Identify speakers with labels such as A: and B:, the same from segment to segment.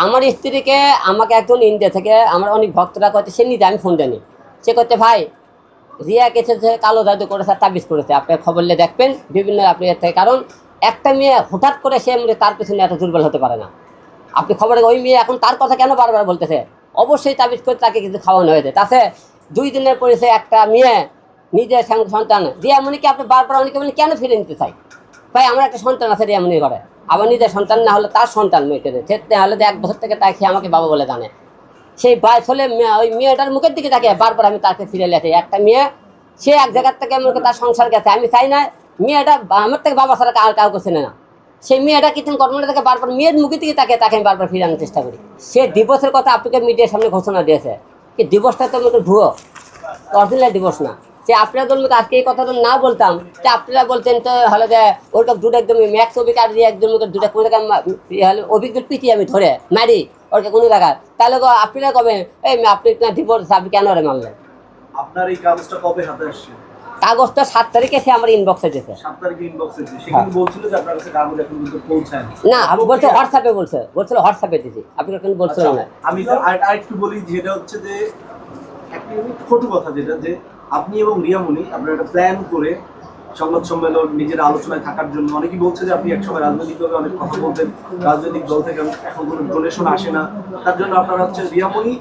A: আমার স্ত্রীকে আমাকে একজন ইন্ডিয়া থেকে আমার অনেক ভক্তরা করতে সে নিজে, আমি ফোন জানি, সে করতে ভাই রিয়া গেছে কালো জাদু করেছে, তাবিজ করেছে, আপনার খবর নিয়ে দেখবেন বিভিন্ন আপনি এর থেকে। কারণ একটা মেয়ে হঠাৎ করে সে তার পেছনে এত দুর্বল হতে পারে না। আপনি খবরে ওই মেয়ে এখন তার কথা কেন বারবার বলতেছে, অবশ্যই তাবিজ করে তাকে কিছু খাওয়ানো হয়েছে। তাতে 2 দিনের পরে সে একটা মেয়ে নিজের সন্তান রিয়ামণিকে আপনি বারবার অনেকে বলেন কেন ফিরে নিতে চাই, ভাই আমার একটা সন্তান আছে রিয়ামণির ঘরে, আবার নিজের সন্তান না হলে তার সন্তান মেয়েকে হলে 1 বছর থেকে তাই সে আমাকে বাবা বলে জানে। সেই বয়স হলে ওই মেয়েটার মুখের দিকে তাকে বারবার আমি তাকে ফিরে লেছি। একটা মেয়ে সে এক জায়গার থেকে আমাকে তার সংসার গেছে, আমি চাই না মেয়েটা আমার থেকে বাবা ছাড়া আর কাউকে চেনে না। সেই মেয়েটা কিছু ঘটনাটা থেকে বারবার মেয়ের মুখের দিকে তাকে আমি বারবার ফিরানোর চেষ্টা করি। সে ডিভোর্সের কথা আপনাকে মিডিয়ার সামনে ঘোষণা দিয়েছে, কি ডিভোর্সটা তো আমাকে ভুয়ো, অরিজিনাল ডিভোর্স না। যে আপনারা ধরুন আজকে এই কথাটা না বলতাম, যে আপনারা বলতেন তো হলে যে ওইটা দুটো একদম ম্যাক্স অভিজ্ঞ আর একদম দুটা কোনো জায়গায় অভিজ্ঞ পিটি আমি ধরে মারি ওকে কোনো জায়গায়, তাহলে আপনারা কবেন এই আপনি ডিভোর্স আপনি কেন রে মানলেন?
B: আপনার এই কাগজটা কবে হাতে আসছে?
A: কাগজটা 7 তারিখে সে আমার ইনবক্সে দিয়েছে।
B: 7 তারিখে ইনবক্সে দিয়েছে, সেখানে বলছিল যে আপনার কাছে কাগজ এখন পর্যন্ত পৌঁছায়নি।
A: না আমি বলছি হোয়াটসঅ্যাপে বলছিল হোয়াটসঅ্যাপে দিয়েছি, আপনি কিন্তু বলছিলেন না।
B: আমি আরেকটু বলি, যেটা হচ্ছে যে একটা ছোট কথা, যেটা যে আপনি এবং রিয়ামণি আপনারা একটা প্ল্যান করে সংবাদ সম্মেলন নিজের আলোচনায় থাকার জন্য, অনেকেই বলছে যে আপনি একসময় রাজনৈতিকভাবে অনেক কথা বলতেন, রাজনৈতিক দল থেকে এখন কোনো ডোনেশন আসে না, তার জন্য আপনারা হচ্ছে রিয়ামণি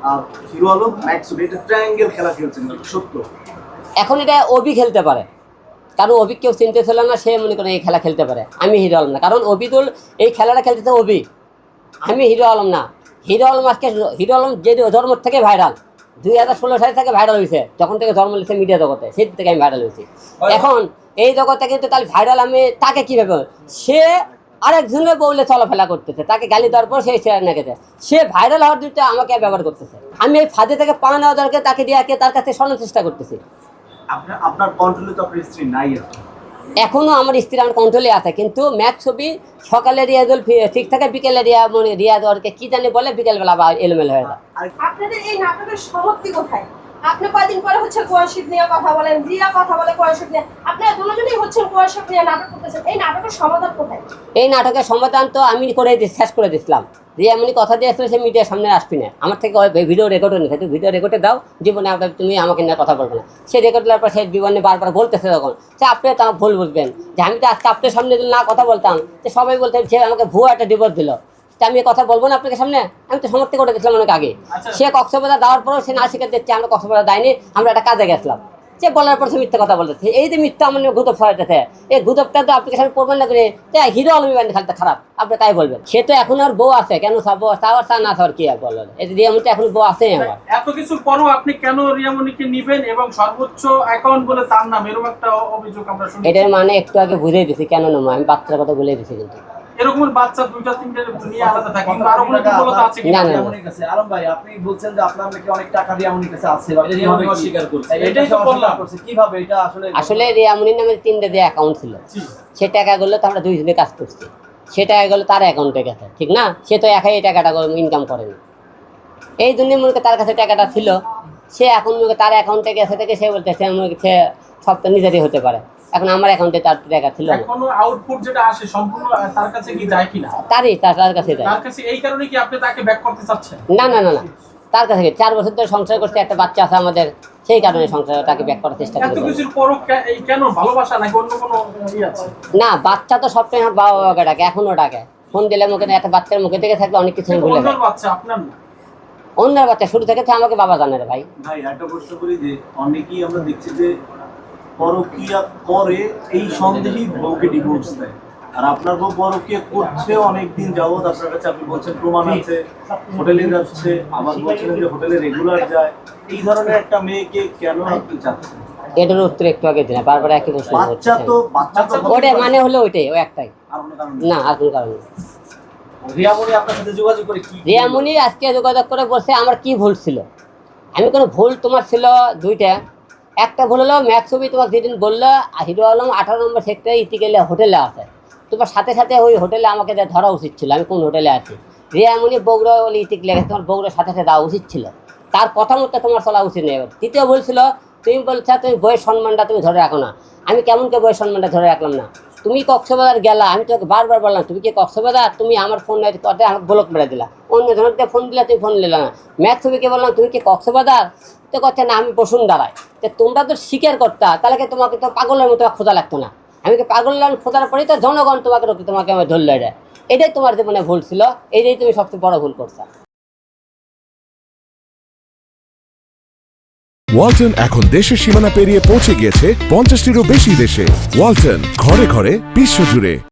B: আর হিরো আলম ম্যাক্সুড এটা ট্রায়াঙ্গেল খেলা খেলছেন, সত্য?
A: এখন এটা অভি খেলতে পারে, কারণ অভি কেউ চিনতে ছিল না, সে মনে করে এই খেলা খেলতে পারে, আমি হিরো আলম না। কারণ অবিদুল এই খেলাটা খেলতেছে অভি, আমি হিরো আলম না। হিরো আলম আজকে হিরো আলম যে ধর্ম থেকে ভাইরাল 2016 সাল থেকে ভাইরাল হয়েছে, যখন থেকে ধর্ম লিখছে মিডিয়া জগতে, সেই থেকে আমি ভাইরাল হয়েছি। এখন এই জগতে কিন্তু তাহলে ভাইরাল আমি তাকে কীভাবে, সে আরেকজনের বউলে চলাফেরা করতেছে, তাকে গালি দেওয়ার পর সেই শেয়ার নেগেছে, সে ভাইরাল হওয়ার দিকটা আমাকে ব্যবহার করতেছে, আমি এই ফাঁদে থেকে পা নেওয়া দরকার তাকে দিয়ে তার কাছে শোনার চেষ্টা করতেছি।
B: আপনার কন্ট্রোলে তো আপনার স্ত্রী নাই এখন।
A: এখনও আমার স্ত্রী আমার কন্ট্রোলে আছে, কিন্তু ম্যাচ ছবি সকালে রিয়াজুল ঠিক থাকে, বিকেলে রিয়াজ ওরকে কি জানি বলে, বিকেলবেলা আবার এলোমেলো হয়ে যায়।
C: আপনাদের এই নাটকের সমাপ্তি কোথায়? আপনি কয়দিন পরে হচ্ছে কোয়াশিপ নিয়ে কথা বলেন, জিয়া কথা বলে কোয়াশিপ নিয়ে, আপনারা দুজনেই হচ্ছেন কোয়াশিপ নিয়ে নাটক করতেছেন, এই নাটকের সমাধান কোথায়?
A: এই নাটকের সমাধান তো আমি শেষ করে দিচ্ছিলাম, যে এমনি কথা দিয়েছিল সে মিডিয়ার সামনে আসবি না, আমার থেকে ভিডিও রেকর্ডও নিচ্ছে, তুই ভিডিও রেকর্ডে দাও, জীবনে তুমি আমাকে নিয়ে কথা বলবে না। সে রেকর্ড দেওয়ার পর সে জীবনে বারবার বলতেছে, তখন সে আপনি তো আমার ভুল বুঝবেন, যে আমি তো আজকে আপনার সামনে যদি না কথা বলতাম, যে সবাই বলতেন সে আমাকে ভুয়া একটা ডিভোর্স দিল, তা আমি কথা বলবো না আপনাকে সামনে, আমি তো সমর্থন করে দিয়েছিলাম অনেক আগে। সে কক্সবাজার দেওয়ার পরও সে না শিখে দিচ্ছে আমরা কক্সবাজার দেয়নি, আমরা একটা কাজে গেছিলাম, সে বলার পর সে মিথ্যা কথা বলতেছে। এই যে মিথ্যা আমার গুজব ছড়াইতেছে, এই গুজবটা তো আপনাকে সামনে প্রমাণ না করে হিরো আলমী ব্যান্ড খেলতে খারাপ, আপনি তাই বলবেন। সে তো এখন আর বউ আছে, কেন চাওয়ার চা না চাওয়ার কি আর বললেন, এই যে রিয়ামণি এখন বউ আছে আমার।
D: এত কিছুর পরও আপনি কেন রিয়ামণিকে নিবেন এবং সর্বোচ্চ অ্যাকাউন্ট বলে তার নাম, এরকম একটা অভিযোগ আমরা শুনি।
A: এটার মানে একটু আগে বুঝিয়ে দিছি কেন নেবো, আমি বাচ্চার কথা বলে দিছি, কিন্তু
D: এরকম বাচ্চা 2টা 3টা নিয়ে আলাদা থাকে, কিন্তু আরো কোনো দুর্বলতা আছে
A: না,
D: কিনা?
A: না।
B: রিয়ামণির কাছে আলম ভাই আপনি বলছেন যে আপনার নাকি অনেক টাকা রিয়ামণির কাছে আছে, রিয়ামণি অস্বীকার করছে,
D: এটাই তো বললাম।
B: কিভাবে এটা
A: আসলে রিয়ামণির নামে 3টা যে অ্যাকাউন্ট ছিল, সে টাকাগুলো তো আমরা 2 জনে কাজ করছি, সে টাকাগুলো তার অ্যাকাউন্টে গেছে, ঠিক না? সে তো একাই এই টাকাটা ইনকাম করেনি, এই জন্যই মনে তার কাছে টাকাটা ছিল, সে এখন মনে তার অ্যাকাউন্টে গেছে থেকে সে বলতে সে সব তো নিজেরই হতে পারে। এখন আমার অ্যাকাউন্টে তার টাকা ছিল না,
D: কোনো আউটপুট যেটা আসে সম্পূর্ণ তার কাছে কি যায় কিনা?
A: তার কাছে যায়।
D: তার কাছে এই কারণে কি আপনি তাকে ব্যাক করতে চাচ্ছেন?
A: না না না না, তার কাছে 4 বছর ধরে সংসার করছে, একটা বাচ্চা আছে আমাদের, সেই কারণে সংসার তাকে ব্যাক করার চেষ্টা
D: এত
A: করছে।
D: কিছুর পরও কেন ভালোবাসা নাকি অন্য কোনো আছে?
A: না, বাচ্চা তো সবটাই আমার বাবা বাবাকে ডাকে, এখনো ডাকে, ফোন দিলে মুখে একটা বাচ্চার মুখে থেকে থাকলে অনেক কিছু ভুলে যায়।
D: বাচ্চা আপনার না,
A: অন্যের বাচ্চা শুরু থেকে আমাকে বাবা জানে রে ভাই।
B: ভাই একটা প্রশ্ন করি, যে অনেকেই আমরা দেখছি যে পরকীয়া করে এই সন্দেহেই বউকে ডিভোর্স দেয়, আর আপনার বউ পরকীয়া করছে অনেকদিন যাবত, আপনার কাছে আপনি বলছেন প্রমাণ আছে, হোটেলে যাচ্ছে, আবার বলছেন যে হোটেলে রেগুলার যায়, এই ধরনের একটা মেয়েকে কেন আপনি চাচ্ছেন?
A: এটার উত্তর একটু আগে দিন, বারবার একই প্রশ্ন।
B: বাচ্চা তো
A: ওটা মানে হলো ওইটাই, ওই একটাই,
B: আর কোনো কারণ
A: না আর কোনো কারণ নেই।
B: রিয়ামণি আপনার সাথে যোগাযোগ করে কি
A: রিয়ামণি আজকে যোগাযোগ করে বলছে আমার কি ভুল ছিল, আমি কোনো ভুল তোমার ছিল 2টা, একটা ভুল হলো ম্যাক্স ছবি তোমাকে যেদিন বললো হিরো আলম 18 নম্বর সেক্টরে ইতিকেলে হোটেলে আছে, তোমার সাথে সাথে ওই হোটেলে আমাকে ধরা উচিত ছিল, আমি কোন হোটেলে আছি। রিয়ামণি বগুড়া বলে ইতিক লেগেছে, তোমার বগুড়ার সাথে সাথে দেওয়া উচিত ছিল, তার কথা মতো তোমার চলা উচিত নেই। তৃতীয় ভুল ছিল তুমি বলছো তুমি বইয়ের সম্মানটা তুমি ধরে রাখো না, আমি কেমনকে বইয়ের সম্মানটা ধরে রাখলাম না, তুমি কক্সবাজার গেলা, আমি তোকে বারবার বললাম তুমি কি কক্সবাজার, তুমি আমার ফোন করতে আমাকে ব্লক মেরে দিলা, অন্য জনকে ফোন দিলে তুমি ফোন নিলে না। ম্যাথ ছবিকে বললাম তুমি কি কক্সবাজার, তো কথা না আমি বসুন্ধরায়। তো তোমরা তো স্বীকার করতা, তাহলে কি তোমাকে তো পাগলের মতো খোঁজা লাগতো না। আমি কি পাগল খোঁজার পরেই তো জনগণ তোমাকে আমার ধরলো। এটাই তোমার জীবনে ভুল ছিল, এইটাই তুমি সবচেয়ে বড় ভুল করছো।
E: ওয়ালটন এখন দেশের সীমানা পেরিয়ে পৌঁছে গিয়েছে 50টিরও বেশি দেশে। ওয়ালটন, ঘরে ঘরে বিশ্বজুড়ে।